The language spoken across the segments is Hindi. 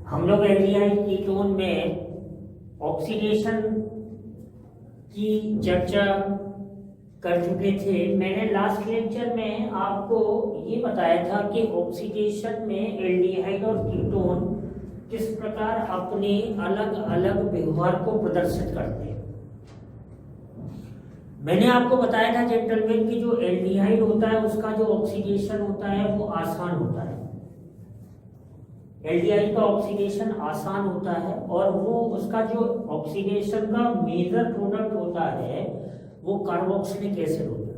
हम लोग एल्डिहाइड कीटोन में ऑक्सीडेशन की चर्चा कर चुके थे। मैंने लास्ट लेक्चर में आपको ये बताया था कि ऑक्सीडेशन में एल्डिहाइड और कीटोन किस प्रकार अपने अलग अलग व्यवहार को प्रदर्शित करते हैं। मैंने आपको बताया था जेंटलमैन कि जो एल्डिहाइड होता है उसका जो ऑक्सीडेशन होता है वो आसान होता है। एल्डिहाइड का ऑक्सीडेशन आसान होता है और वो उसका जो ऑक्सीडेशन का मेजर प्रोडक्ट होता है वो कार्बोक्सिलिक एसिड होता है।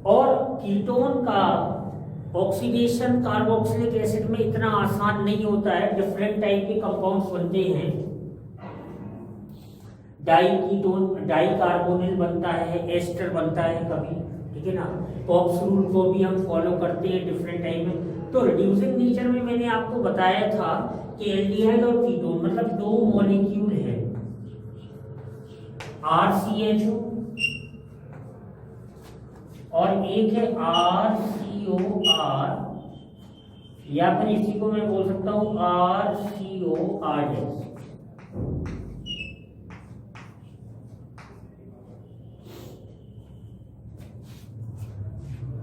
और कीटोन का ऑक्सीडेशन कार्बोक्सिलिक एसिड में इतना आसान नहीं होता है। डिफरेंट टाइप के कंपाउंड्स बनते हैं। डाई कीटोन, डाई कार्बोनिल बनता है, एस्टर बनता है कभी, ठीक है ना। पॉप्स रूल को भी हम फॉलो करते हैं डिफरेंट टाइप में। तो रिड्यूसिंग नेचर में मैंने आपको बताया था कि एल्डिहाइड और कीटोन मतलब दो मॉलिक्यूल है, RCHO और एक है RCOR, या फिर इसी को मैं बोल सकता हूं RCOR।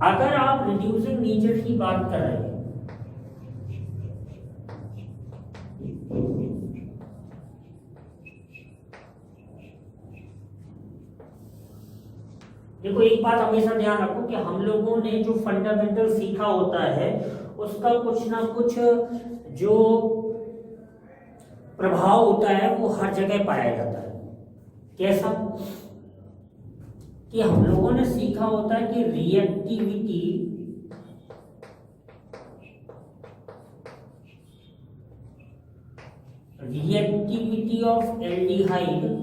अगर आप रिड्यूसिंग नेचर की बात कर रहे हैं, देखो एक बात हमेशा ध्यान रखो कि हम लोगों ने जो फंडामेंटल सीखा होता है उसका कुछ ना कुछ जो प्रभाव होता है वो हर जगह पाया जाता है। कैसा कि हम लोगों ने सीखा होता है कि reactivity of aldehyde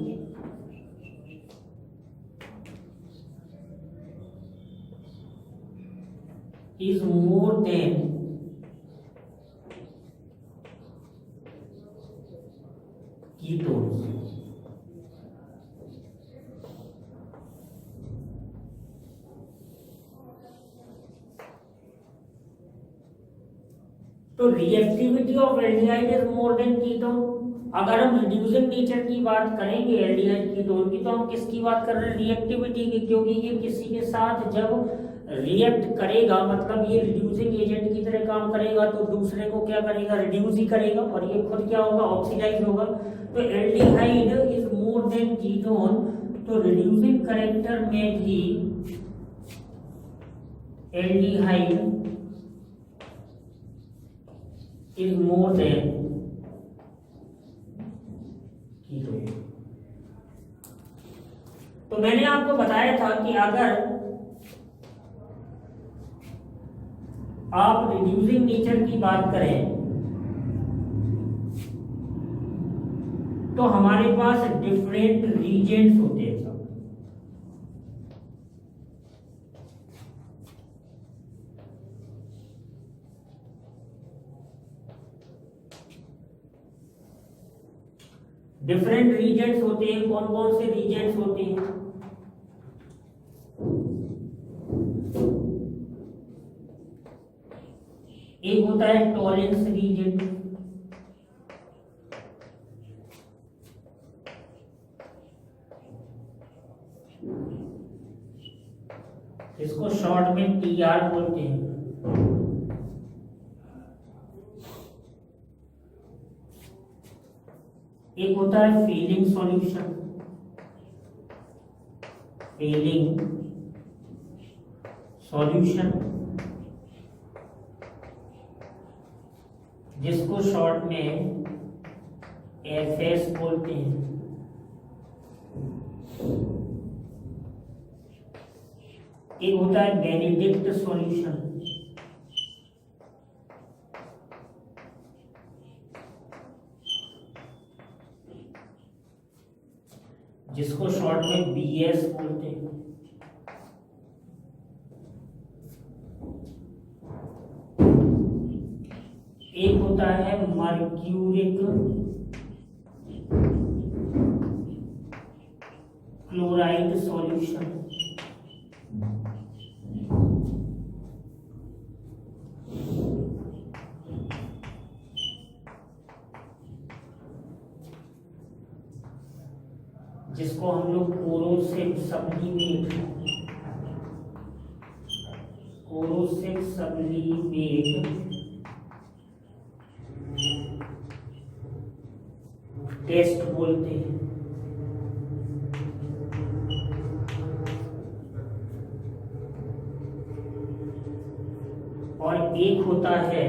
is more than ketones। तो reactivity of aldehyde is more than ketone. अगर हम रिड्यूसिंग नेचर की बात करेंगे एल्डिहाइड कीटोन की, तो हम किसकी बात कर रहे हैं? रिएक्टिविटी की, क्योंकि ये किसी के साथ जब रिएक्ट करेगा मतलब ये रिड्यूसिंग एजेंट की तरह काम करेगा तो दूसरे को क्या करेगा? रिड्यूस ही करेगा और ये खुद क्या होगा? ऑक्सीडाइज होगा। तो aldehyde is more than ketone, तो रिड्यूसिंग कैरेक्टर में भी aldehyde is more than ketone. तो मैंने आपको बताया था कि अगर आप रिड्यूसिंग नेचर की बात करें तो हमारे पास डिफरेंट रीजेंट्स होते हैं सब। डिफरेंट रीजेंट्स होते हैं। कौन कौन से रीजेंट्स होते हैं? एक होता है टॉलेंस रीजेंट, इसको शॉर्ट में TR बोलते हैं। एक होता है फेलिंग सॉल्यूशन, फेलिंग सॉल्यूशन, जिसको शॉर्ट में FS बोलते हैं। एक होता है बेनेडिक्ट सॉल्यूशन, जिसको शॉर्ट में BS बोलते हैं। एक होता है मर्क्यूरिक क्लोराइड सॉल्यूशन, जिसको हम लोग कोरोसिव सब्लीमेट टेस्ट बोलते हैं। और एक होता है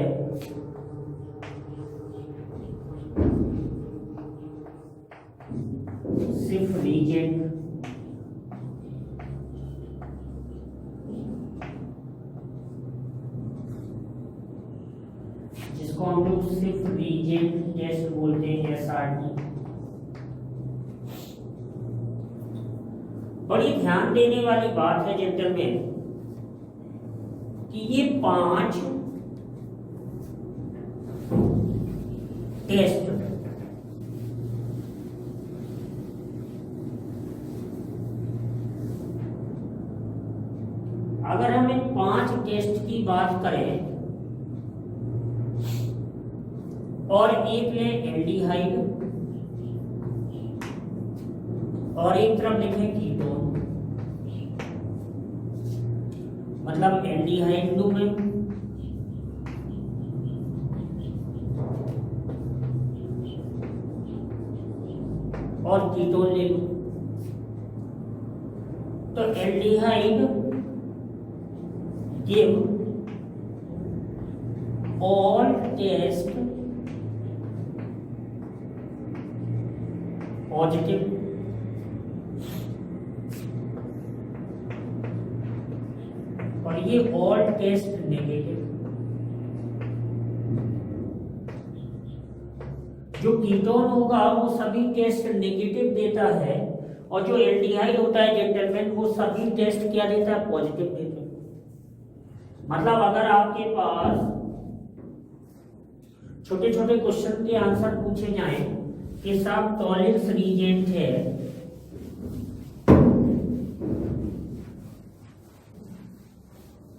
सिर्फ रीजेंट, जिसको हम लोग सिर्फ रीजेंट टेस्ट बोलते हैं, SRT। बड़ी ध्यान देने वाली बात है जेंटलमैन कि ये 5 टेस्ट अगर हम इन 5 टेस्ट की बात करें और एक लें एल्डिहाइड और एक तरफ लिखें कीटोन, मतलब एल्डिहाइड लूं मैं और कीटोन ले लूं, तो aldehyde give all test positive और ये ऑल टेस्ट नेगेटिव। जो कीटोन होगा वो सभी टेस्ट नेगेटिव देता है और जो एल्डिहाइड होता है जेंटलमैन वो सभी टेस्ट क्या देता है, पॉजिटिव देता है। मतलब अगर आपके पास छोटे छोटे क्वेश्चन के आंसर पूछे जाएं कि साहब टॉलिंस रीजेंट है,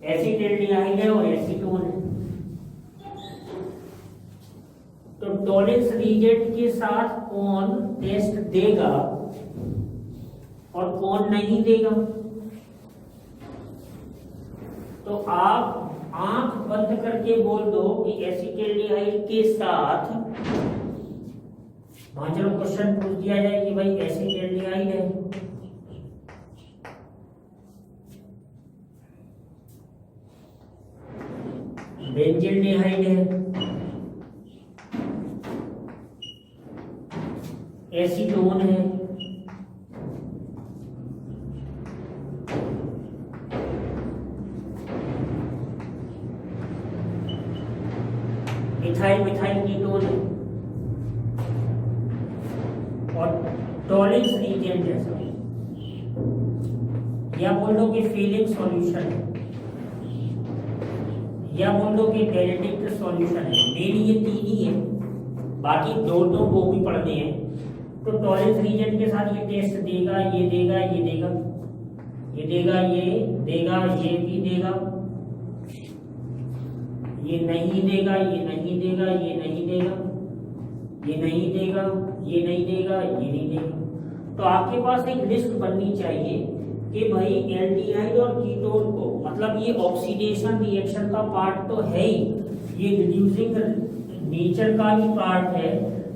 एसिड एल्डिहाइड है और एसीटोन है, तो टॉलिंस रीजेंट के साथ कौन टेस्ट देगा और कौन नहीं देगा? तो आप आंख बंद करके बोल दो कि एसिटाल्डिहाइड के साथ, वहां चलो क्वेश्चन पूछ दिया जाए कि भाई एसिटाल्डिहाइड है, बेंजील्डिहाइड है, एसीटोन है, मिथाइल मिथाइल कीटोन है और टॉलिंस रीजेंट जैसा, या बोल दो कि फीलिंग सॉल्यूशन है, या बोल दो कि बेनेडिक्ट सॉल्यूशन है। मेरी ये 3 ही है, बाकी 2 वो भी पढ़ने हैं। तो टॉलिंस रीजेंट के साथ ये टेस्ट देगा, ये देगा, ये देगा, ये देगा, ये देगा, ये भी देगा, ये नहीं देगा, ये नहीं देगा, ये नहीं देगा, ये नहीं देगा, ये नहीं देगा, ये नहीं देगा। तो आपके पास एक लिस्ट बननी चाहिए कि भाई एल्डिहाइड और कीटोन को, मतलब ये ऑक्सीडेशन रिएक्शन का पार्ट तो है ही, ये रिड्यूसिंग नेचर का भी पार्ट है,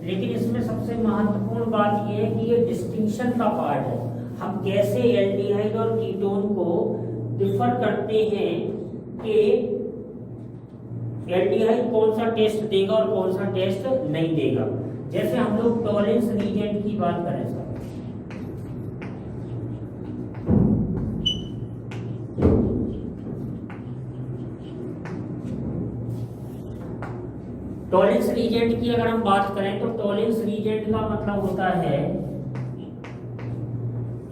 लेकिन इसमें सबसे महत्वपूर्ण बात यह है कि ये डिस्टिंक्शन का पार्ट है। हम कैसे एल्डिहाइड और कीटोन को डिफर करते हैं कि एल्डिहाइड कौन सा टेस्ट देगा और कौन सा टेस्ट नहीं देगा। जैसे हम लोग टॉलिंस रीजेंट की बात करें सर, टॉलिंस रीजेंट की अगर हम बात करें तो टॉलिंस रीजेंट का मतलब होता है,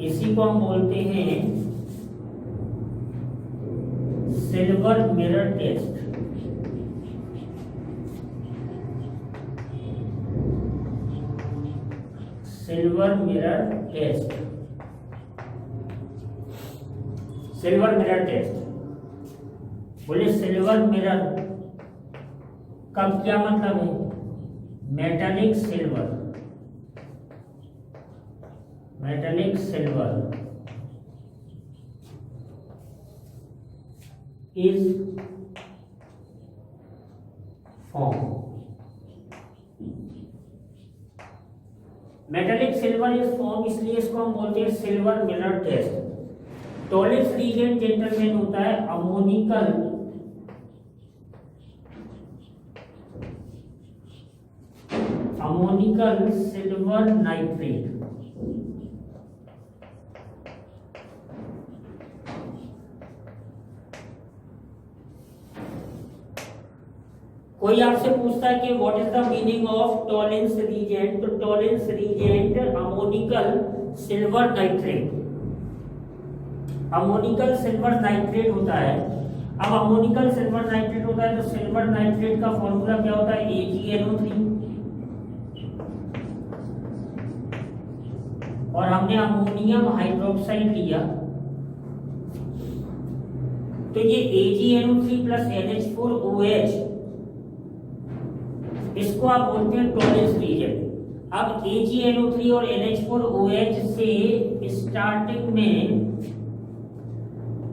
इसी को हम बोलते हैं silver mirror test. Silver mirror test, silver mirror test बोले सिल्वर मिरर का क्या मतलब है? Metallic silver, metallic silver is form. Metallic silver is form, इसलिए इसको हम बोलते हैं silver mirror test. Tollens reagent gentleman होता है अमोनिकल सिल्वर नाइट्रेट। कोई आपसे पूछता है कि what is the meaning of Tollens reagent, तो Tollens reagent ammoniacal silver nitrate, ammoniacal silver nitrate होता है। अब अमोनिकल सिल्वर नाइट्रेट होता है तो सिल्वर नाइट्रेट का फॉर्मूला क्या होता है, AgNO3, और हमने अमोनियम हाइड्रोक्साइड लिया तो ये AgNO3 प्लस NH4OH, इसको आप बोलते हैं टॉलेंस रीजन। अब AgNO3 और NH4OH से स्टार्टिंग में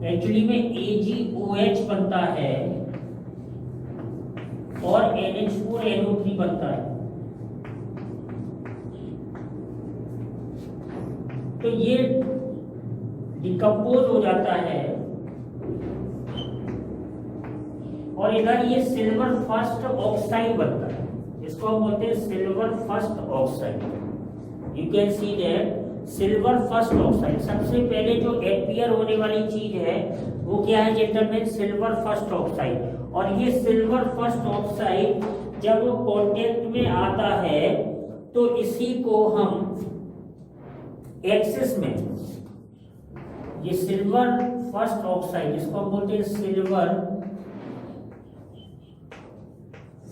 एक्चुअली में AgOH बनता है और NH4NO3 बनता है। तो ये डिकम्पोज हो जाता है और इधर ये सिल्वर फर्स्ट ऑक्साइड बनता है, इसको हम बोलते हैं silver first oxide. You can see that silver first oxide, सबसे पहले जो अपीयर होने वाली चीज है वो क्या है जेंटलमैन, सिल्वर फर्स्ट ऑक्साइड। और ये सिल्वर फर्स्ट ऑक्साइड जब कांटेक्ट में आता है तो इसी को हम एक्सिस में, ये सिल्वर फर्स्ट ऑक्साइड जिसको हम बोलते हैं सिल्वर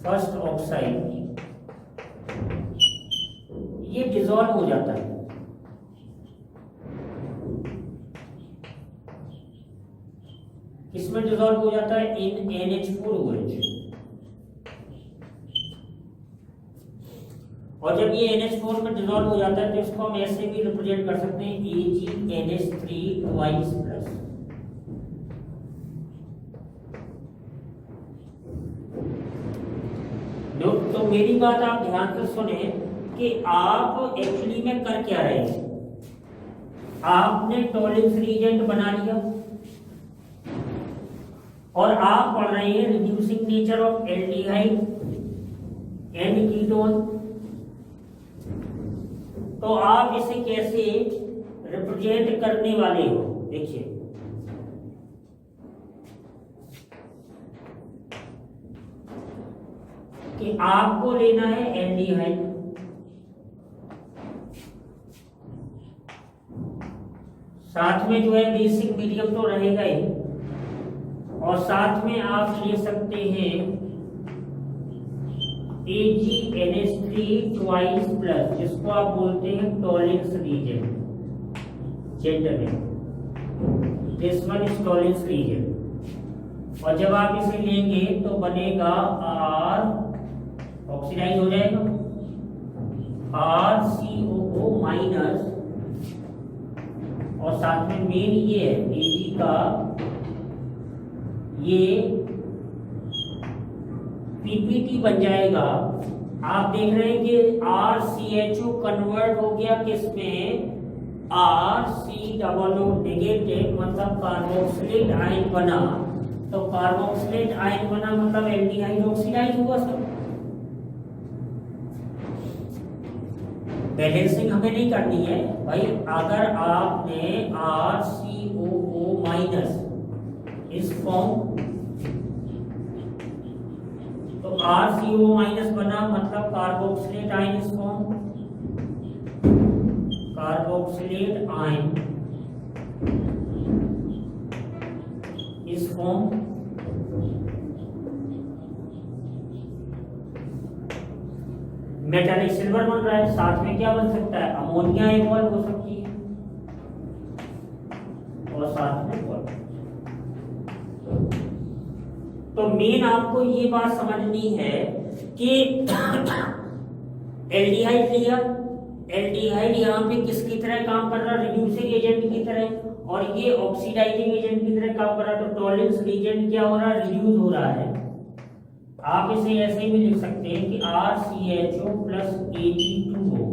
फर्स्ट ऑक्साइड, ये डिसॉल्व हो जाता है। किसमें डिसॉल्व हो जाता है, इन NH4OH। और जब ये NH4 में डिसॉल्व हो जाता है तो इसको हम ऐसे भी रिप्रेजेंट कर सकते हैं AgNH3 ट्वाइस प्लस। तो मेरी बात आप ध्यान से सुने कि आप एक्चुअली में कर क्या रहे हैं, आपने टॉलेंस रीजेंट बना लिया और आप पढ़ रहे हैं reducing nature of aldehyde and ketone. तो आप इसे कैसे रिप्रेजेंट करने वाले हो, देखिए कि आपको लेना है एल्डिहाइड, साथ में जो है बेसिक मीडियम तो रहेगा ही, और साथ में आप ले सकते हैं AgNH3 ट्वाइस प्लस, जिसको आप बोलते हैं Tollens reagent. Gentleman, this one is Tollens reagent. और जब आप इसे लेंगे तो बनेगा R, ऑक्सीडाइज हो जाएगा, RCOO माइनस, और साथ में मेन ये है Ag का ये PPT बन जाएगा। आप देख रहे हैं कि RCHO कन्वर्ट हो गया किसमें, RCOO नेगेटिव, मतलब कार्बोक्सिलेट आयन बना। तो कार्बोक्सिलेट आयन बना मतलब एल्डिहाइड ऑक्सीडाइज हुआ सब। बैलेंसिंग हमें नहीं करनी है भाई। अगर आपने RCOO माइनस इस फॉर्म, तो RCOO माइनस बना मतलब कार्बोक्सिलेट आयन इस फॉर्म, कार्बोक्सिलेट आयन इस फॉर्म। मेटालिक सिल्वर बन रहा है, साथ में क्या बन सकता है, अमोनिया इवॉल्व हो सकती है और साथ में वाटर। तो मेन आपको ये बात समझनी है कि एल्डिहाइड लिया, एल्डिहाइड यहाँ पे किसकी तरह काम कर रहा है, रिड्यूसिंग एजेंट की तरह, और ये ऑक्सीडाइजिंग एजेंट की तरह काम कर रहा है, तो टॉलरेंस रीजन क्या हो रहा है, रिड्यूस हो रहा है। आप इसे ऐसे भी लिख सकते हैं कि RCHO प्लस Ag2O,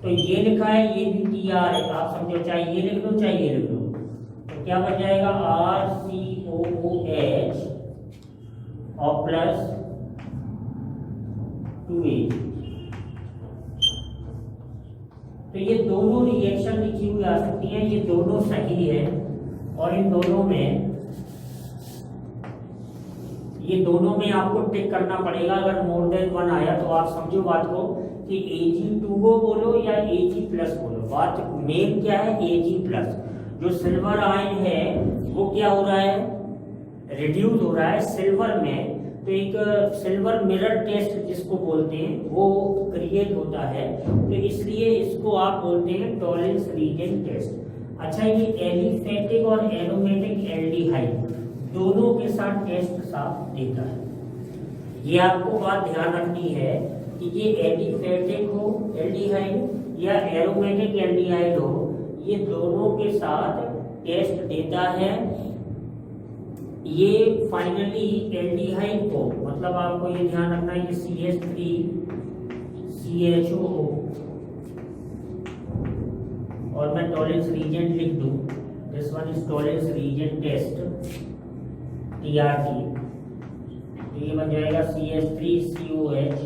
तो ये लिखा है, ये भी Tr है, तो आप समझो चाहे ये लिख दो चाहे ये लिख दो, तो क्या बन जाएगा RCOOH और प्लस 2A। तो ये दोनों रिएक्शन लिखी हुई आ सकती हैं, ये दोनों सही है, और इन दोनों में ये दोनों में आपको टिक करना पड़ेगा। अगर मोर देन वन आया तो आप समझो बात को कि Ag2O बोलो या Ag प्लस बोलो, बात मेन क्या है, Ag प्लस। जो सिल्वर आयन है वो क्या हो रहा है, रिड्यूस हो रहा है सिल्वर में, तो एक सिल्वर मिरर टेस्ट जिसको बोलते हैं वो क्रिएट होता है, तो इसलिए इसको आप बोलते हैं टॉलरेंस रीजन टेस्ट। अच्छा, ये एलिफेटिक और एरोमेटिक एल्डिहाइड दोनों के साथ टेस्ट साफ देता है। ये आपको बात ध्यान रखनी है कि ये एलिफेटिक हो एल्डिहाइड या एरोमेटिक एल्डिहाइड हो, ये दोनों के साथ टेस्ट देता है। ये फाइनली एल्डिहाइड को, मतलब आपको ये ध्यान रखना है कि CH3CHO और मैं टॉलरेंस रीजन लिख दूं, this one is Tollens reagent test TRT, तो ये बन जाएगा CH3COH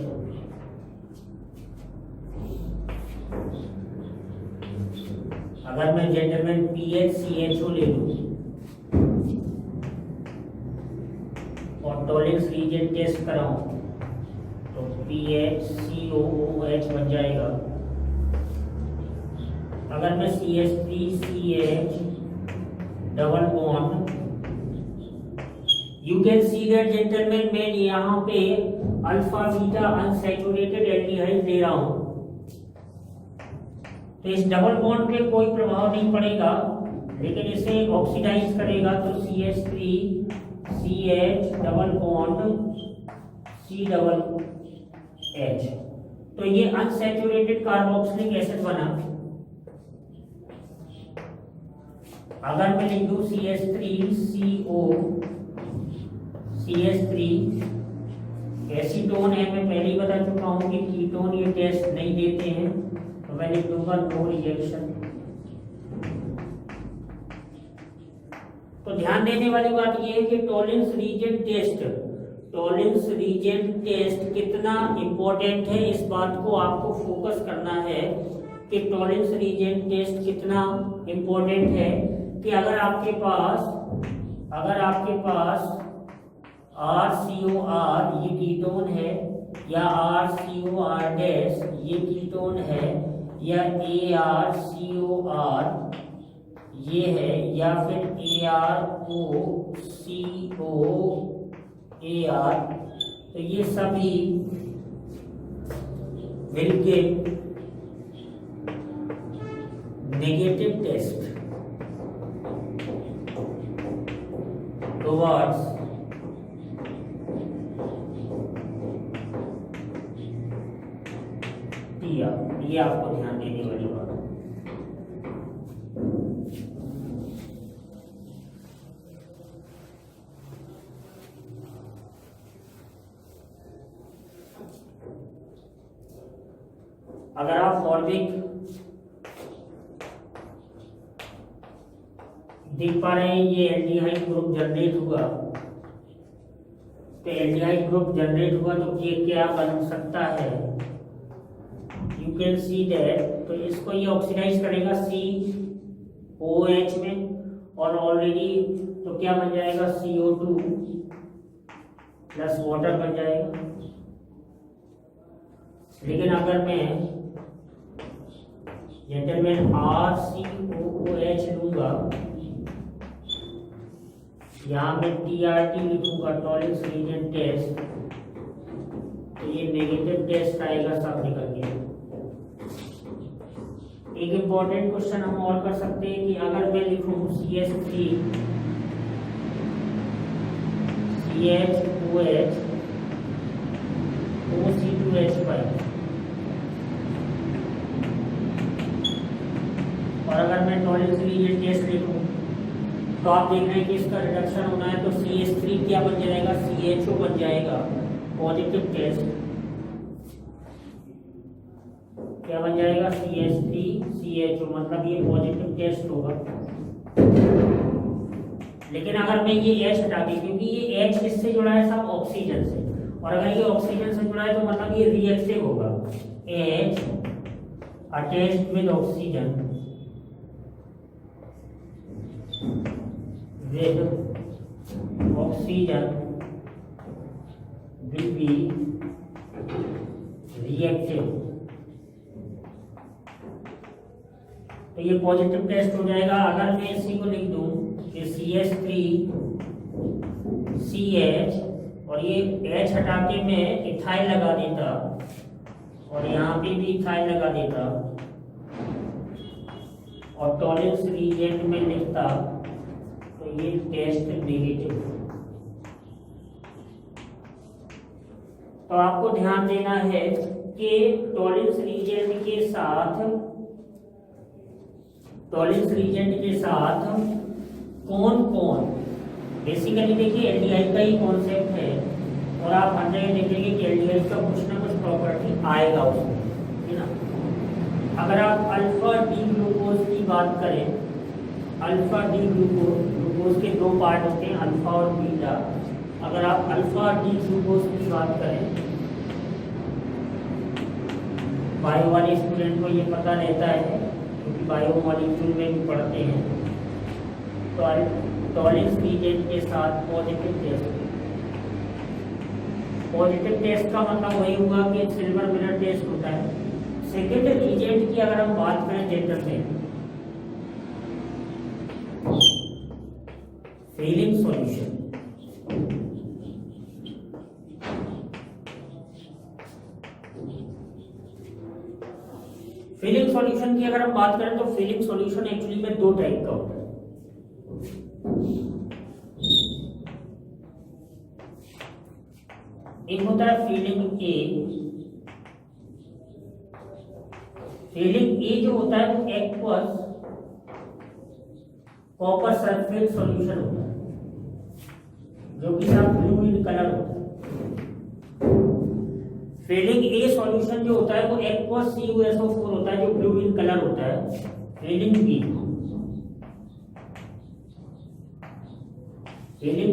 अगर मैं जेंटलमैन PHCHO ले लूं और टॉलरेंस रीजन टेस्ट कराऊं तो PHCOOH बन जाएगा। अगर मैं CH3CH double bond, you can see that gentleman, मैं यहाँ पे अल्फा बीटा अनसैचुरेटेड एल्डिहाइड ले रहा हूं, तो इस डबल बॉन्ड पे कोई प्रभाव नहीं पड़ेगा, लेकिन इसे ऑक्सीडाइज करेगा, तो CH3CH double bond C double H, तो ये अनसैचुरेटेड कार्बोक्सिलिक एसिड बना। अगर मैं लिख दूं CH3CO CH3 एसीटोन है, मैं पहले ही बता चुका हूं कि कीटोन ये टेस्ट नहीं देते हैं, तो मैं लिख दूंगा नो रिएक्शन। तो ध्यान देने वाली बात यह है कि टॉलरेंस रीजन टेस्ट कितना इंपॉर्टेंट है, इस बात को आपको फोकस करना है कि टॉलरेंस रीजन टेस्ट कितना इंपॉर्टेंट है, कि अगर आपके पास RCOR ये कीटोन है, या RCOR डैश ये कीटोन है, या ARCOR ये है, या फिर AROCOAR, तो ये सभी मिलके नेगेटिव टेस्ट टुवर्ड्स ये आपको ध्यान देने वाली बात है। अगर आप फॉर्मिक देख पा रहे हैं, ये एल्डिहाइड ग्रुप जनरेट हुआ, तो एल्डिहाइड ग्रुप जनरेट हुआ तो ये क्या बन सकता है, यू कैन सी दैट, तो इसको ये ऑक्सीडाइज करेगा COH में, और ऑलरेडी तो क्या बन जाएगा CO2 प्लस वाटर बन जाएगा। लेकिन अगर मैं जेंटलमैन RCOOH लूंगा, यहाँ में TRT लिखूंगा टॉलरेंस रीजन टेस्ट, तो ये नेगेटिव टेस्ट आएगा सब निकल के। एक इंपॉर्टेंट क्वेश्चन हम और कर सकते हैं कि अगर मैं लिखूं CH3 CHOH OC2H5, अगर मैं टॉलरेंस रीजन टेस्ट लिखूं तो आप देख रहे हैं कि इसका रिडक्शन होना है, तो CH3 क्या बन जाएगा, CHO बन जाएगा। पॉजिटिव टेस्ट क्या बन जाएगा, CH3CHO, मतलब ये पॉजिटिव टेस्ट होगा। लेकिन अगर मैं ये H हटा दी, क्योंकि ये H किससे जुड़ा है, सब ऑक्सीजन से, और अगर ये ऑक्सीजन से जुड़ा है तो मतलब ये रिएक्टिव होगा। H attached with oxygen with oxygen will be reactive। तो ये पॉजिटिव टेस्ट हो जाएगा। अगर मैं इसी को लिख दूं कि CH3CH और ये H हटा के मैं इथाइल लगा देता और यहाँ पे भी इथाइल लगा देता और टॉलरेंस रीजेंट में लिखता, तो ये टेस्ट नेगेटिव। तो आपको ध्यान देना है कि टॉलरेंस रीजेंट के साथ कौन कौन, बेसिकली देखिए एल्डिहाइड का ही कॉन्सेप्ट है और आप हर जगह देखेंगे कि एल्डिहाइड का कुछ ना कुछ प्रॉपर्टी आएगा उसमें, है ना। अगर आप अल्फा डी ग्लूकोज की बात करें, अल्फा डी ग्लूकोज के दो पार्ट होते हैं, अल्फा और बीटा। अगर आप अल्फा डी ग्लूकोज की बात करें, बायो वाले स्टूडेंट को ये पता रहता है क्योंकि बायो मॉलिक्यूल में भी पढ़ते हैं। तो टॉलरेंस रीजेंट के साथ पॉजिटिव टेस्ट का मतलब वही हुआ कि सिल्वर मिरर टेस्ट होता है। सेकेंड रीजेंट की अगर हम बात करें जनरल में, फेलिंग सॉल्यूशन, फेलिंग सॉल्यूशन की अगर हम बात करें तो फेलिंग सॉल्यूशन एक्चुअली में दो टाइप का होता है। एक होता है फेलिंग ए। फेलिंग ए जो होता है वो एक्वस कॉपर सल्फेट सॉल्यूशन होता है, जो कि सब ब्लू इन कलर होता है। फेलिंग ए सॉल्यूशन जो होता है वो एक्वस CuSO4 होता है, जो ब्लू इन कलर होता है। फेलिंग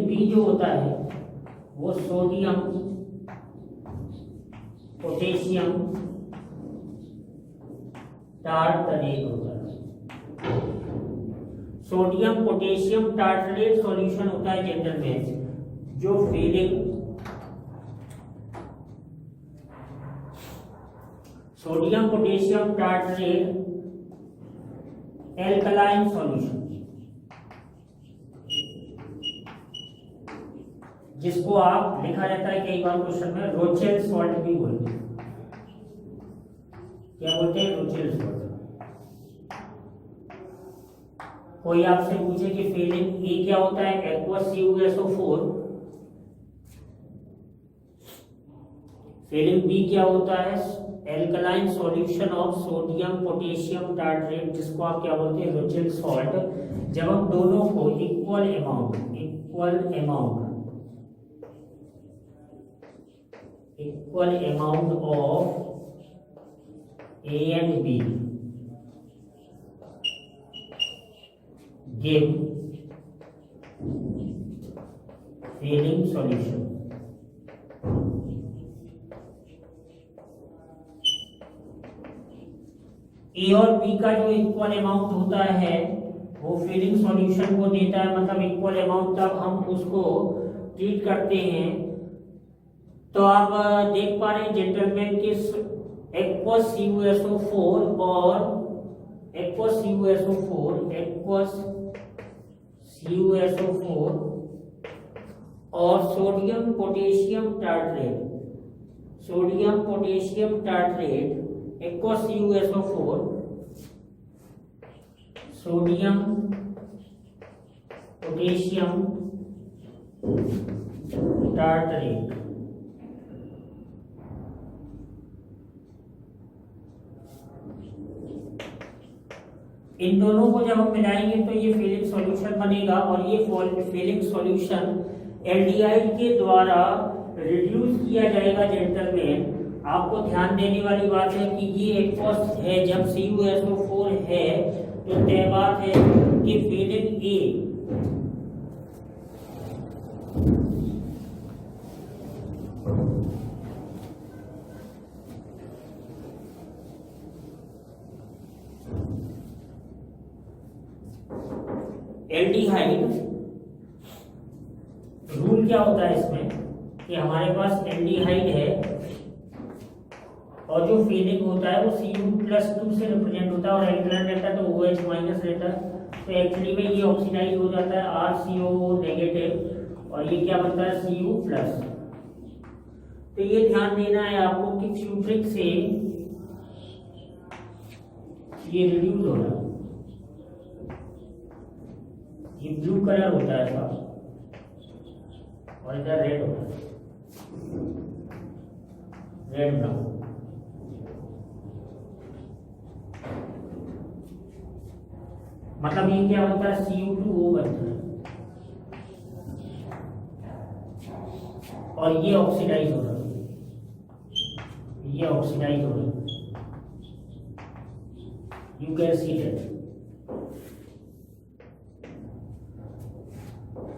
बी जो होता है वो सोडियम पोटेशियम टार्टरेट होता है। सोडियम पोटेशियम टार्टरेट सॉल्यूशन होता है जनरल में, जो sodium potassium tartrate alkaline solution, जिसको आप लिखा रहता है कई बार क्वेश्चन में रोचेल सॉल्ट भी बोलते हैं। क्या बोलते हैं? रोचेल सॉल्ट। कोई आपसे पूछे कि फेलिंग ए क्या होता है, एक्वस CuSO4। फेलिंग बी क्या होता है, alkaline solution of sodium potassium tartrate, जिसको आप क्या बोलते हैं, रोचेल सॉल्ट। जब हम दोनों को equal amount of A and B give Fehling solution. A और बी का जो इक्वल अमाउंट होता है वो फेलिंग सॉल्यूशन को देता है, मतलब इक्वल अमाउंट तक हम उसको ट्रीट करते हैं। तो आप देख पा रहे हैं जेंटलमैन कि एक्वस CuSO4 और sodium potassium tartrate aqueous CuSO4 sodium potassium tartrate इन दोनों को जब हम मिलाएंगे तो ये फेलिक सॉल्यूशन बनेगा, और ये फेलिक सॉल्यूशन एल्डिहाइड के द्वारा रिड्यूस किया जाएगा जेंटलमैन। आपको ध्यान देने वाली बात है कि ये एक्वस है, जब CuSO4 है तो तय बात है कि फेलिक ए एल्डिहाइड रूल क्या होता है इसमें कि हमारे पास एल्डिहाइड है और जो फेलिक होता है वो Cu+2 से रिप्रेजेंट होता है, और एल्कलाइन रहता है तो OH- रहता है। तो एक्चुअली में ये ऑक्सीडाइज हो जाता है RCO नेगेटिव, और ये क्या बनता है Cu+। तो ये ध्यान देना है आपको कि फ्यूट्रिक से ये रिड्यूस हो रहा है, ये ब्लू कलर होता है ऐसा, और इधर रेड होता है, रेड ब्राउन। मतलब ये क्या बनता है Cu2O बनता है, और ये ऑक्सीडाइज हो रहा है, ये ऑक्सीडाइज हो रहा है, यू कैन सी दैट।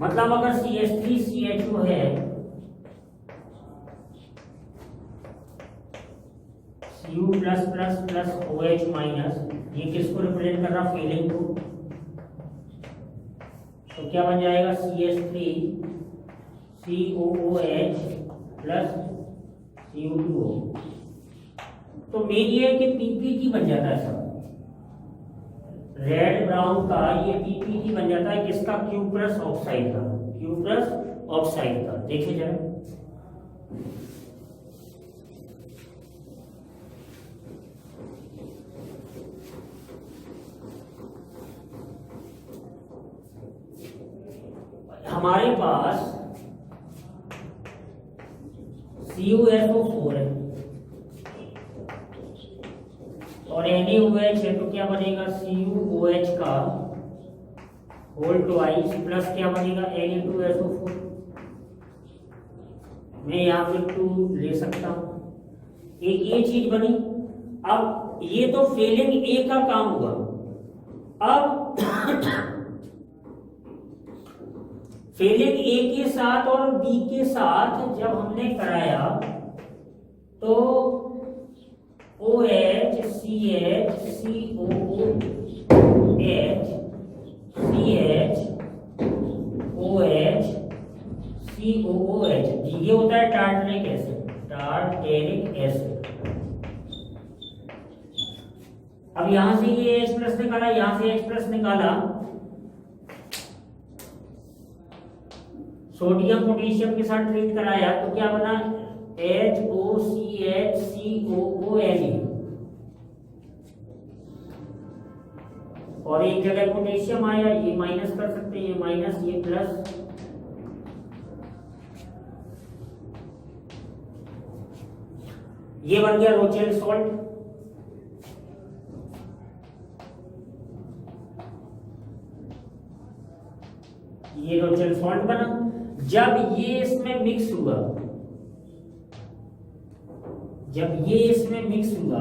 मतलब अगर CH3CHO है, Cu+++OH-, ये किसको रिप्रेजेंट कर रहा है फेलिक को, तो क्या बन जाएगा CH3COOH प्लस Cu2O। तो मेन ये है कि PPT बन जाता है सब, रेड ब्राउन का ये PPT बन जाता है किसका, Q+ ऑक्साइड का, Q+ ऑक्साइड का। देखिए जरा, हमारे पास CuSO4 है और NaOH है, तो क्या बनेगा CuOH का होल ट्वाइस प्लस क्या बनेगा Na2SO4। मैं यहाँ पे 2 ले सकता हूँ, एक ये चीज बनी। अब ये तो फेलिक ए का काम हुआ। अब फेलिक ए के साथ और बी के साथ जब हमने कराया तो OH CH COOH CH OH COOH, ये होता है टार्टरिक एसिड, टार्टेरिक एसिड। अब यहां से ये H+ निकाला, यहां से H+ निकाला, सोडियम पोटेशियम के साथ ट्रीट कराया तो क्या बना HOCH और एक जगह पोटेशियम आया, ये माइनस कर सकते हैं, ये माइनस ये प्लस, ये बन गया रोचेल सॉल्ट। ये रोचेल सॉल्ट बना। जब ये इसमें मिक्स हुआ, जब ये इसमें मिक्स हुआ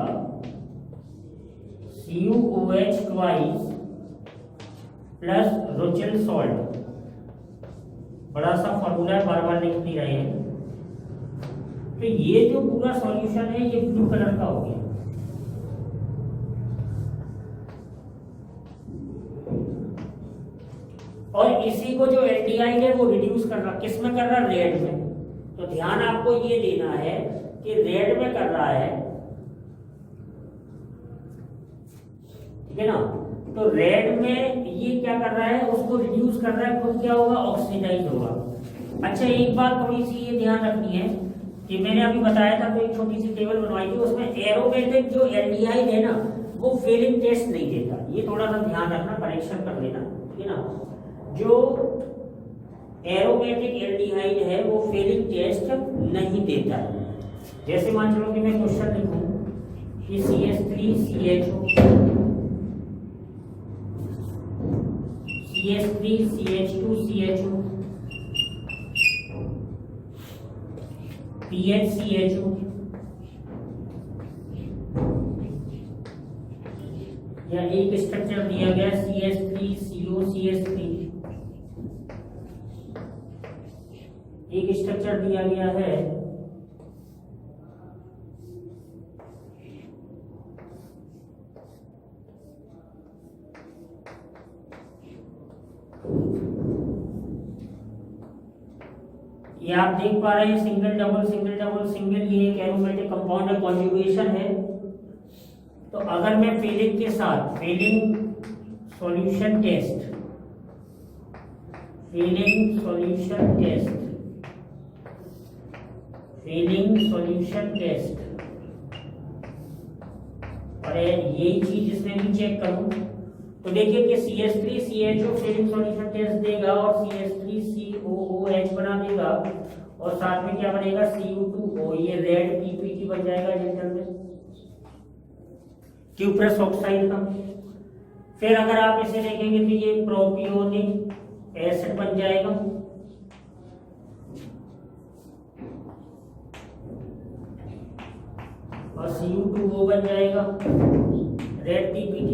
CuOH ट्वाइस प्लस रोचेल सॉल्ट, बड़ा सा फॉर्मूला है, बार बार लिख नहीं रहे हैं, तो ये जो पूरा सॉल्यूशन है ये ब्लू कलर का हो गया। और इसी को जो एल्डिहाइड है वो रिड्यूस कर रहा, किस में कर रहा, रेड में। तो ध्यान आपको ये देना है कि रेड में कर रहा है, ठीक है ना। तो रेड में ये क्या कर रहा है, उसको रिड्यूस कर रहा है, खुद क्या होगा, ऑक्सीडाइज होगा। अच्छा एक बात थोड़ी सी ये ध्यान रखनी है कि मैंने अभी बताया था, तो एक छोटी सी टेबल बनवाई थी, उसमें एरोमेटिक जो एल्डिहाइड है ना वो फेलिक टेस्ट नहीं देता, ये थोड़ा सा ध्यान रखना, करेक्शन कर लेना, ठीक है ना। जो एरोमेटिक एल्डिहाइड है वो फेलिक टेस्ट नहीं देता है। जैसे मान चलो कि मैं क्वेश्चन लिखूं कि CH3CHO CH3 CH2 CHO, PH CHO, या एक स्ट्रक्चर दिया गया CH3 CO CH3, एक स्ट्रक्चर दिया गया है ये आप देख पा रहे हैं, single double single double single, ये एक एरोमेटिक कंपाउंड है, कॉन्जुगेशन है। तो अगर मैं फेलिंग के साथ Fehling solution test Fehling solution test Fehling solution test और यही चीज इसमें भी चेक करूं तो देखिए कि CH3 CHO Fehling solution test देगा और CH3 COOH बना देगा और साथ में क्या बनेगा Cu2O, ये रेड PPT बन जाएगा जेंटल में, क्यूप्रस ऑक्साइड का। फिर अगर आप इसे देखेंगे तो ये प्रोपियोनिक एसिड बन जाएगा और Cu2O बन जाएगा red PPT।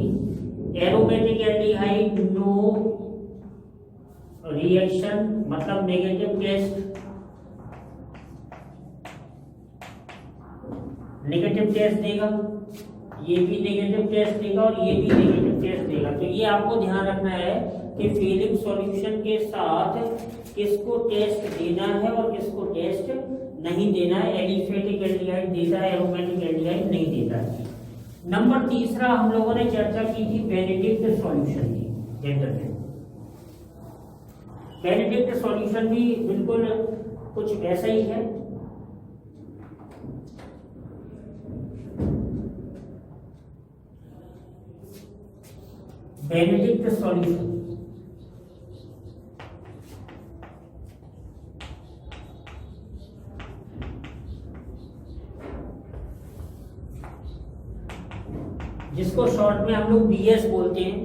Aromatic aldehyde no reaction मतलब नेगेटिव टेस्ट देगा, ये भी नेगेटिव टेस्ट देगा और ये भी नेगेटिव टेस्ट देगा। तो ये आपको ध्यान रखना है कि फेलिंग सॉल्यूशन के साथ किसको टेस्ट देना है और किसको टेस्ट नहीं देना है। एलिफेटिक एल्डिहाइड देता है, एरोमेटिक एल्डिहाइड नहीं देता है। नंबर तीसरा हम लोगों ने चर्चा की थी बेनेडिक्ट सॉल्यूशन की जेंटल में। बेनेडिक्ट सॉल्यूशन भी बिल्कुल कुछ वैसा ही है। बेनेडिक्ट सॉल्यूशन जिसको शॉर्ट में हम लोग BS बोलते हैं।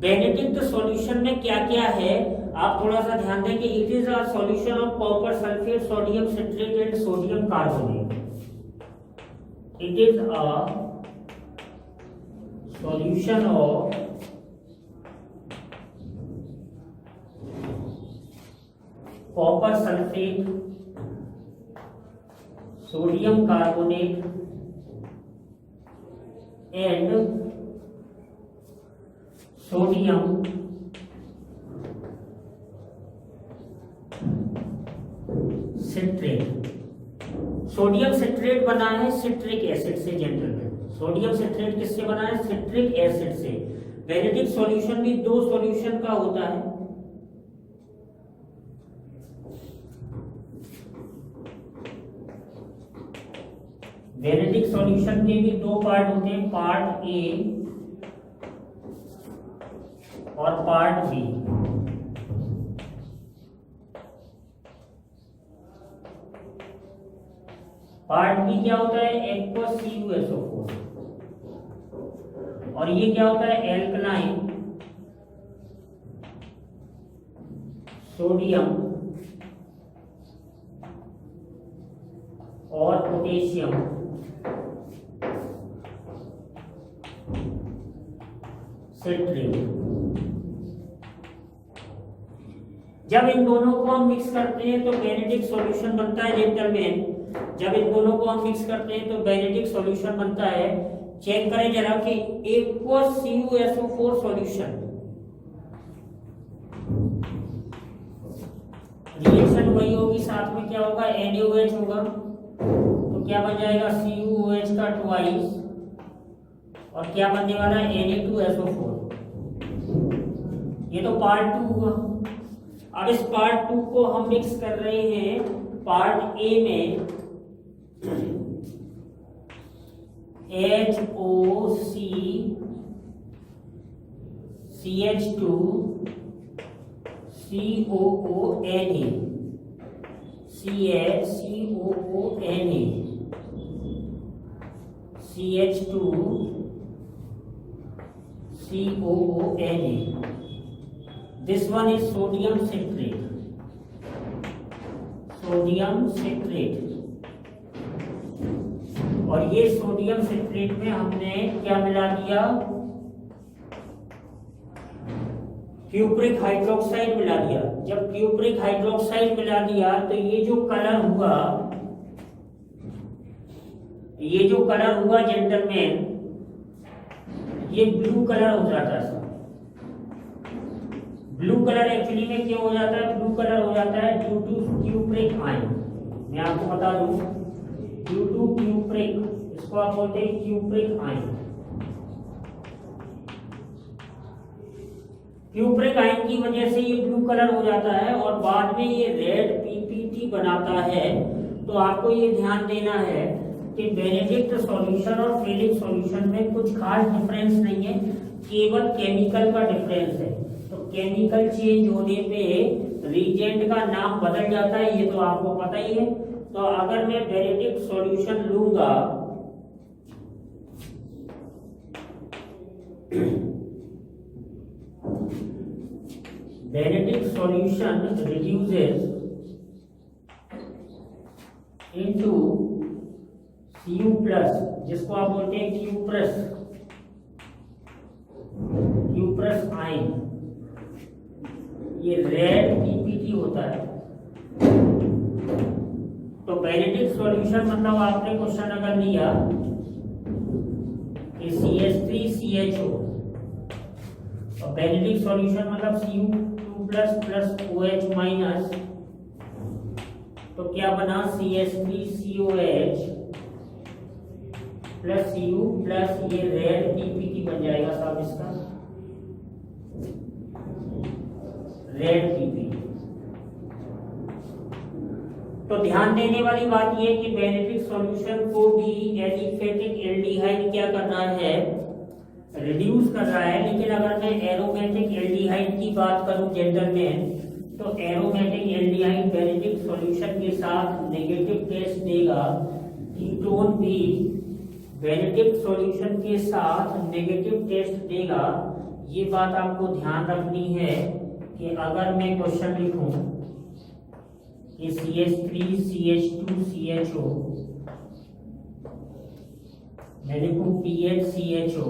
बेनेडिक्ट सॉल्यूशन में क्या क्या है आप थोड़ा सा ध्यान दें कि it is a solution of copper sulphate sodium citrate and sodium carbonate. It is a solution of copper sulphate sodium carbonate and sodium citrate. Sodium citrate बना है सिट्रिक एसिड से जेंटलमैन। सोडियम सिट्रेट किससे बना है? सिट्रिक एसिड से। बेनेडिक्ट सॉल्यूशन भी दो सॉल्यूशन का होता है। बेनेडिक्ट सॉल्यूशन के भी दो पार्ट होते हैं, पार्ट ए और पार्ट बी। पार्ट बी क्या होता है? एक्वस CuSO4 और ये क्या होता है? एल्कलाइन सोडियम और पोटेशियम सिट्रेट। जब इन दोनों को हम मिक्स करते हैं तो बेनेडिक्ट सॉल्यूशन बनता है जेंटलमैन। जब इन दोनों को हम मिक्स करते हैं तो बेनेडिक्ट सॉल्यूशन बनता है। चेक करें जरा कि एक्वस CuSO4 सॉल्यूशन रिएक्शन वही होगी, साथ में क्या होगा? NaOH होगा। तो क्या बन जाएगा? CuOH का ट्वाइस और क्या बनने वाला है? Na2SO4। ये तो पार्ट 2 हुआ। अब इस पार्ट 2 को हम मिक्स कर रहे हैं पार्ट ए में। HOC CH2 COONA COONA CH2 COONA this one is sodium citrate, sodium citrate. और ये सोडियम सिट्रेट में हमने क्या मिला दिया, क्यूप्रिक हाइड्रोक्साइड मिला दिया। जब क्यूप्रिक हाइड्रोक्साइड मिला दिया तो ये जो कलर हुआ, ये जो कलर हुआ जेंटलमैन, ये ब्लू कलर हो जाता है। ब्लू कलर एक्चुअली में क्यों हो जाता है, ब्लू कलर हो जाता है ड्यू टू क्यूप्रिक आयन। मैं आपको बता दूं, ड्यू टू क्यूप्रिक, इसको आप बोलते हैं क्यूप्रिक आयन। क्यूप्रिक आयन की वजह से ये ब्लू कलर हो जाता है और बाद में ये रेड पीपीटी बनाता है। तो आपको ये ध्यान देना है कि बेनेडिक्ट सॉल्यूशन और फेलिक सॉल्यूशन में कुछ खास डिफरेंस नहीं है, केवल केमिकल का डिफरेंस है। तो केमिकल चेंज होने पे रिएजेंट का नाम बदल जाता है, ये तो आपको पता ही है। तो अगर मैं बेनेडिक्ट सॉल्यूशन लूंगा, Benedict solution reduces into Cu plus, जिसको आप बोलते हैं क्यूप्रस आयन, ये रेड पीपीटी होता है। तो बेनेडिक्ट सॉल्यूशन मतलब आपने क्वेश्चन अगर लिया कि CH3CHO, और बेनेडिक्ट सॉल्यूशन मतलब Cu2 प्लस OH माइनस, तो क्या बना CH3COH प्लस Cu प्लस ये रेड पीपीटी बन जाएगा साहब, इसका रेड पीपीटी। तो ध्यान देने वाली बात ये कि बेनेडिक्ट सॉल्यूशन को भी एलिफेटिक एल्डिहाइड क्या कर रहा है, रिड्यूस कर रहा है। लेकिन अगर मैं एरोमेटिक एल्डिहाइड की बात करूं जेंटलमैन, तो एरोमेटिक एल्डिहाइड बेनेडिक्ट सॉल्यूशन के साथ नेगेटिव टेस्ट देगा। कीटोन भी बेनेडिक्ट सॉल्यूशन के साथ नेगेटिव टेस्ट देगा। ये बात आपको ध्यान रखनी है कि अगर मैं क्वेश्चन लिखूं कि CH3CH2CHO, मैं लिखूं PHCHO,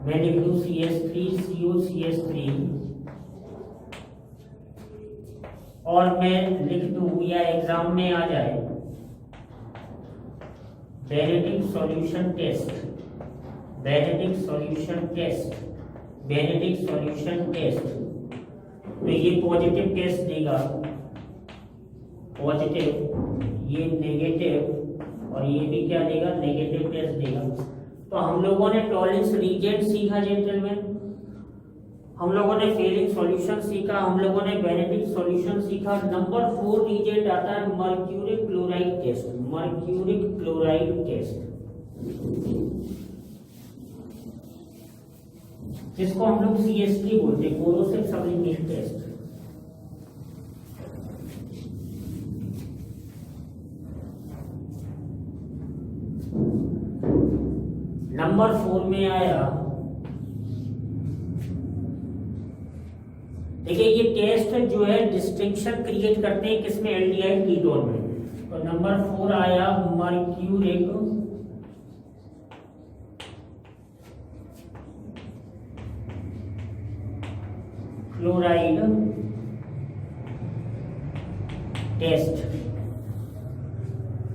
मैं लिख दूं CH3COCH3, और मैं लिख दूं या एग्जाम में आ जाए Benedict solution test, Benedict solution test, Benedict solution test, तो ये पॉजिटिव टेस्ट देगा, पॉजिटिव, ये नेगेटिव, और ये भी क्या देगा, नेगेटिव टेस्ट देगा। तो हम लोगों ने टॉलरेंस रीजेंट सीखा जेंटलमैन, हम लोगों ने फेलिंग सॉल्यूशन सीखा, हम लोगों ने बेनेडिक्ट सॉल्यूशन सीखा। नंबर 4 रीजेंट आता है mercuric chloride test, mercuric chloride test, जिसको हम लोग CST बोलते हैं, कोरोसिव सब्लिमेट टेस्ट। नंबर 4 में आया, देखिए ये टेस्ट जो है डिस्टिंक्शन क्रिएट करते हैं किसमें, एल्डिहाइड कीटोन में। तो नंबर 4 आया mercuric chloride test.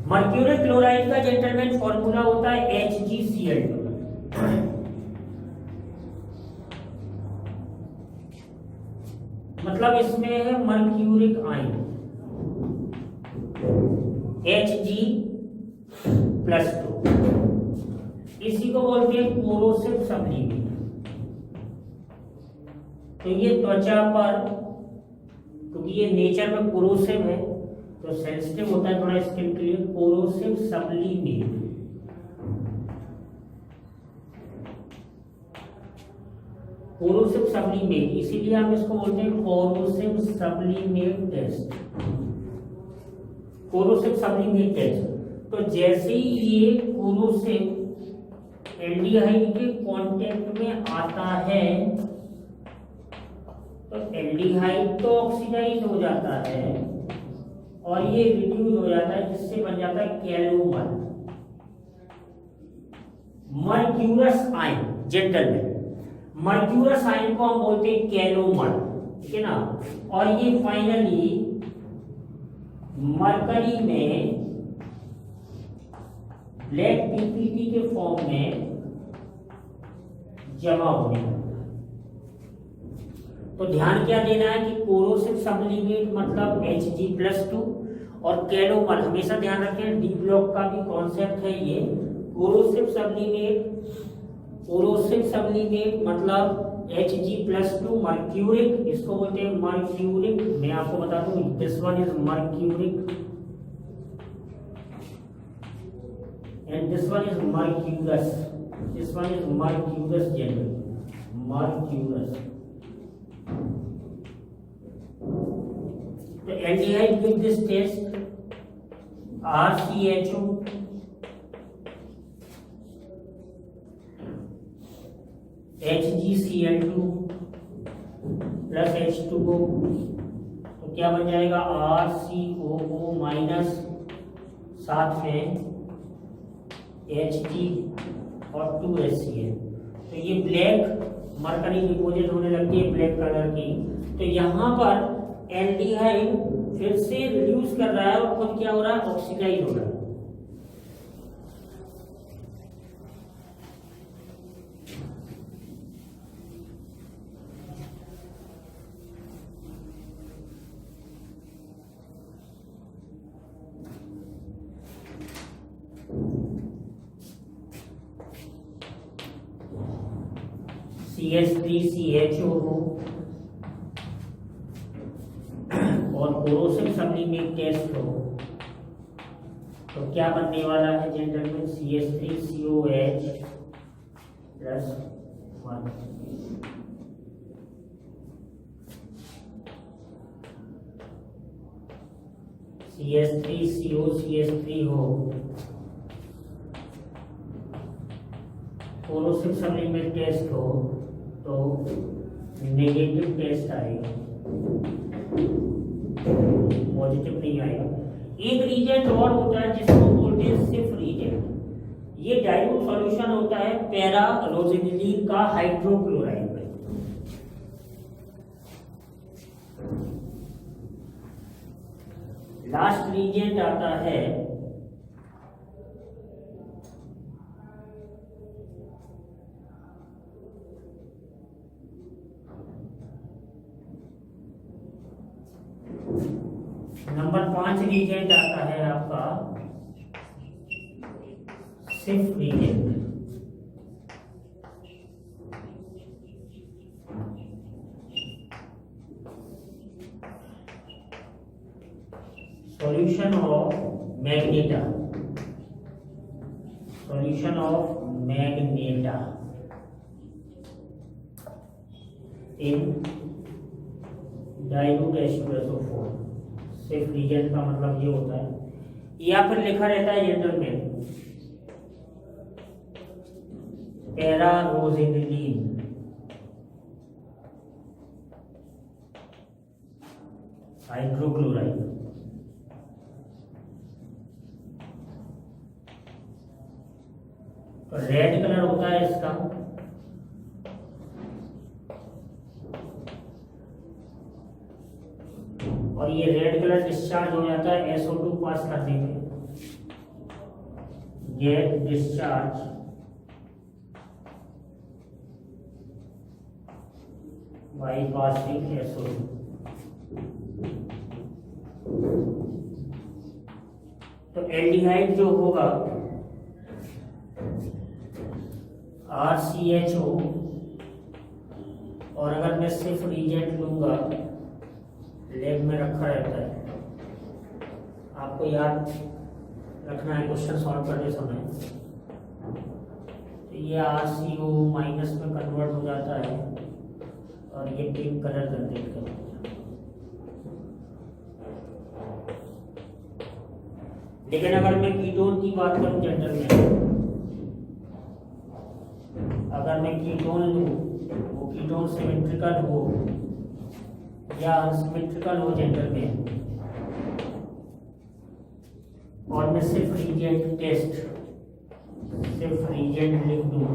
Mercuric chloride का जेंटलमैन फॉर्मूला होता है HgCl2, मतलब इसमें है मर्क्यूरिक आयन Hg+2, इसी को बोलते हैं कोरोसिव सब्लिमेट। तो ये त्वचा पर, क्योंकि ये नेचर में कोरोसिव है तो सेंसिटिव होता है थोड़ा स्किन के लिए, कोरोसिव सब्लिमेट। कोरोसिव सब्लिमेट, इसीलिए हम इसको बोलते हैं corrosive sublimate test, corrosive sublimate test. तो जैसे ही ये कोरोसिव एल्डिहाइड के कांटेक्ट में आता है तो एल्डिहाइड तो ऑक्सीडाइज हो जाता है और ये रिड्यूस हो जाता है, जिससे बन जाता है कैलोमर, मर्क्यूरस आयन। जनरल में मर्क्यूरस आयन को हम बोलते हैं कैलोमर, ठीक है ना। और ये फाइनली मरकरी में ब्लैक पीपीटी के फॉर्म में जमा होने लगता है। तो ध्यान क्या देना है कि कोरोसिव सब्लिमेट मतलब Hg+2 और कैलोमर, हमेशा ध्यान रखें डी ब्लॉक का भी कॉन्सेप्ट है ये। कोरोसिव सब्लिमेट मतलब Hg+2 मर्क्यूरिक, इसको बोलते हैं मर्क्यूरिक। मैं आपको बता दूं this one is mercuric and this one is mercurous. This one is mercurous generally. Mercurous. The aldehyde with this test RCHO HgCl2 plus H2O, तो क्या बन जाएगा RCOO माइनस, साथ में Hg और 2HCl। तो ये ब्लैक मरकरी डिपोजिट होने लगती है ब्लैक कलर की। तो यहाँ पर एल्डिहाइड फिर से रिड्यूस कर रहा है और खुद क्या हो रहा है, ऑक्सीडाइज हो रहा है। CH3CHO हो और कोरोसिव सब्लिमेट टेस्ट हो तो क्या बनने वाला है जनरल में CH3COH +1। CH3COCH3 हो, कोरोसिव सब्लिमेट टेस्ट हो तो नेगेटिव टेस्ट आएगा, पॉजिटिव नहीं आएगा। एक रीजेंट और होता है जिसको बोलते हैं सिफ रीजेंट। ये डाइल्यूट सॉल्यूशन होता है पैरारोजिनिलीन का हाइड्रोक्लोराइड में। लास्ट रीजेंट आता है नंबर 5 रीजेंट आता है आपका Schiff reagent. Solution of magenta, solution of magenta in dilute H2SO4। सिर्फ रीजेंट का मतलब ये होता है, या फिर लिखा रहता है जनरल में पैरारोजिनिलीन हाइड्रोक्लोराइड। तो रेड कलर होता है इसका, और ये रेड कलर डिस्चार्ज हो जाता है SO2 पास कर देंगे, gate discharge by passing SO2। तो एल्डिहाइड जो होगा RCHO, और अगर मैं सिर्फ रीजेंट लूंगा लैब में रखा रहता है, आपको याद रखना है क्वेश्चन सॉल्व करते समय। तो ये RCO माइनस में कन्वर्ट हो जाता है और ये पिंक कलर जनरेट करता है। लेकिन अगर मैं कीटोन की बात करूं जनरल में अगर मैं कीटोन लूँ, वो कीटोन सिमेट्रिकल हो या अनसिमेट्रिकल हो जेंडर में, और मैं सिर्फ रीजेंट टेस्ट, सिर्फ रीजेंट लिख दूँ,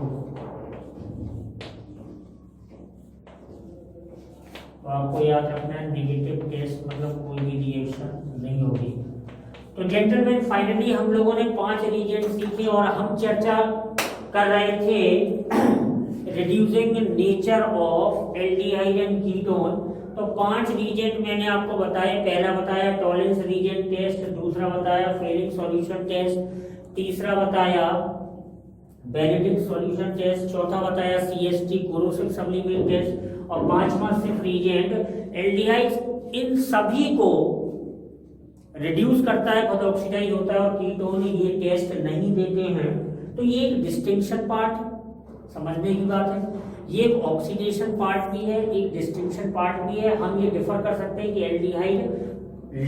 तो आपको याद रखना है नेगेटिव टेस्ट मतलब कोई भी रिएक्शन नहीं होगी। तो जेंटलमैन फाइनली हम लोगों ने 5 रीजेंट सीखे और हम चर्चा कर रहे थे reducing nature of aldehyde and ketone. तो 5 रीजेंट मैंने आपको बताए। पहला बताया टॉलेंस रीजेंट टेस्ट, दूसरा बताया फेलिंग सॉल्यूशन टेस्ट, तीसरा बताया बेनेडिक्ट सॉल्यूशन टेस्ट, चौथा बताया सीएसटी कोरोसिव सब्लिमेट टेस्ट, और 5वां सिर्फ रीजेंट एल्डिहाइड। इन सभी को रिड्यूस करता है, खुद ऑक्सीडाइज होता है, और कीटोन ये टेस्ट नहीं देते हैं। तो ये एक डिस्टिंक्शन पार्ट समझने की बात है। ये एक ऑक्सीडेशन पार्ट भी है, एक डिस्टिंक्शन पार्ट भी है। हम ये डिफर कर सकते हैं कि एल्डिहाइड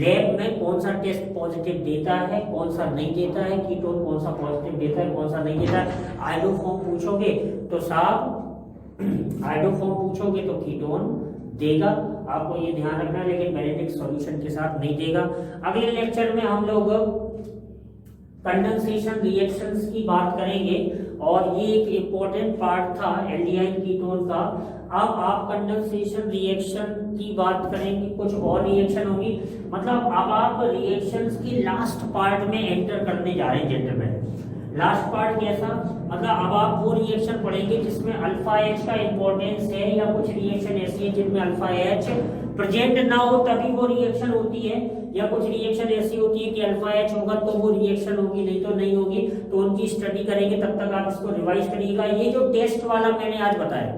लैब में कौन सा टेस्ट पॉजिटिव देता है, कौन सा नहीं देता है, कीटोन कौन सा पॉजिटिव देता है, कौन सा नहीं देता है। आयोडोफॉर्म पूछोगे तो साहब आयोडोफॉर्म पूछोगे तो कीटोन देगा, आपको ये ध्यान रखना है, लेकिन बेनेडिक्ट सॉल्यूशन के साथ नहीं देगा। अगले लेक्चर में हम लोग कंडेंसेशन रिएक्शंस की बात करेंगे, और ये एक इम्पोर्टेंट पार्ट था एल्डिहाइड कीटोन का। अब आप कंडेंसेशन रिएक्शन की बात करेंगे, कुछ और रिएक्शन होगी, मतलब अब आप रिएक्शंस की लास्ट पार्ट में एंटर करने जा रहे हैं जेंटलमैन। लास्ट पार्ट कैसा, मतलब अब आप वो रिएक्शन पढ़ेंगे जिसमें अल्फा एच का इंपॉर्टेंस है, या कुछ रिएक्शन ऐसी है जिनमें अल्फा एच प्रेजेंट ना हो तभी वो रिएक्शन होती है, या कुछ रिएक्शन ऐसी होती है कि अल्फा एच होगा तो वो रिएक्शन होगी, नहीं तो नहीं होगी। तो उनकी स्टडी करेंगे, तब तक आप इसको रिवाइज करिएगा। ये जो टेस्ट वाला मैंने आज बताया,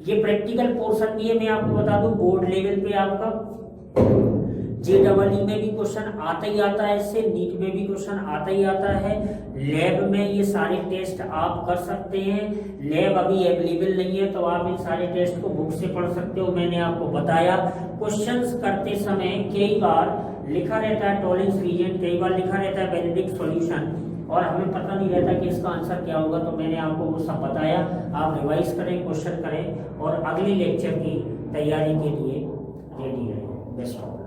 ये प्रैक्टिकल पोर्शन भी है, मैं आपको बता दूं बोर्ड लेवल पे आपका JEE में भी क्वेश्चन आता ही आता है, इससे नीट में भी क्वेश्चन आता ही आता है। लैब में ये सारे टेस्ट आप कर सकते हैं, लैब अभी अवेलेबल नहीं है तो आप इन सारे टेस्ट को बुक से पढ़ सकते हो। मैंने आपको बताया क्वेश्चंस करते समय कई बार लिखा रहता है टॉलेंस रीजेंट, कई बार लिखा रहता है बेनेडिक्ट सॉल्यूशन, और हमें पता नहीं रहता कि इसका आंसर क्या होगा। तो मैंने आपको वो सब बताया, आप रिवाइज करें, क्वेश्चन करें, और अगले लेक्चर की तैयारी के लिए रेडी रहें। Best of